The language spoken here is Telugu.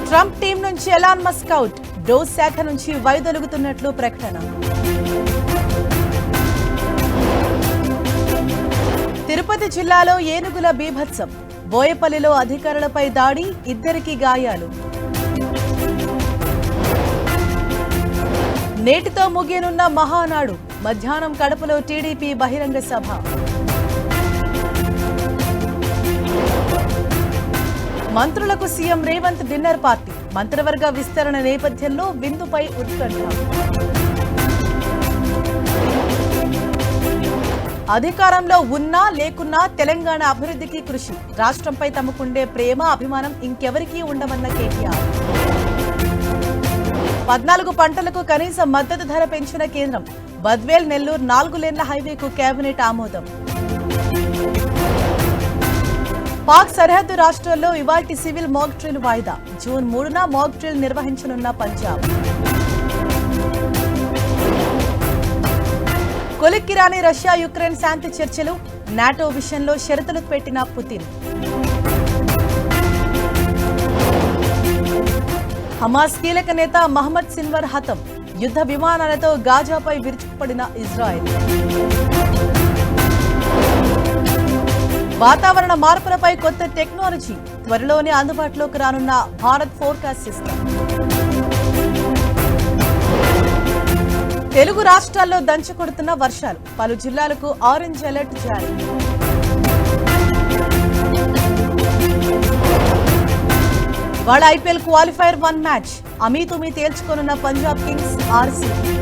ట్రంప్ టీం నుంచి ఎలాన్ మస్క్ అవుట్, డోస్ శాఖ నుంచి వైదొలుగుతున్నట్లు ప్రకటన. తిరుపతి జిల్లాలో ఏనుగుల బీభత్సం, బోయపల్లిలో అధికారులపై దాడి, ఇద్దరికి గాయాలు. నేటితో ముగియనున్న మహానాడు, మధ్యాహ్నం కడపలో టీడీపీ బహిరంగ సభ. మంత్రులకు సీఎం రేవంత్ డిన్నర్ పార్టీ, మంత్రివర్గ విస్తరణ నేపథ్యంలో విందుపై ఉత్కంఠ. అధికారంలో ఉన్నా లేకున్నా తెలంగాణ అభివృద్ధికి కృషి, రాష్ట్రంపై తమకుండే ప్రేమ అభిమానం ఇంకెవరికీ ఉండవన్న కేటీఆర్. 14 పంటలకు కనీస మద్దతు ధర పెంచిన కేంద్రం, బద్వేల్ నెల్లూరు 4 లేన్ల హైవేకు కేబినెట్ ఆమోదం. పాక్ సరిహద్దు రాష్ట్రాల్లో ఇవాల్టి సివిల్ మాక్ డ్రిల్ వాయిదా, జూన్ 3న మాక్ డ్రిల్ నిర్వహించనున్న పంజాబ్. కొలిక్కిరాని రష్యా యుక్రెయిన్ శాంతి చర్చలు, నాటో విషయంలో షరతులు పెట్టిన పుతిన్. హమాస్ కీలక నేత మహమ్మద్ సిన్వర్ హతం, యుద్ధ విమానాలతో గాజాపై విరుచుకుపడిన ఇజ్రాయెల్. వాతావరణ మార్పులపై కొత్త టెక్నాలజీ, త్వరలోనే అందుబాటులోకి రానున్న భారత్ ఫోర్కాస్ట్ సిస్టమ్. తెలుగు రాష్ట్రాల్లో దంచుకొడుతున్న వర్షాలు, పలు జిల్లాలకు ఆరెంజ్ అలర్ట్ జారీ. ఇవాళ ఐపీఎల్ క్వాలిఫైర్ 1 మ్యాచ్, అమీతుమీ తేల్చుకోనున్న పంజాబ్ కింగ్స్ ఆర్సీబీ.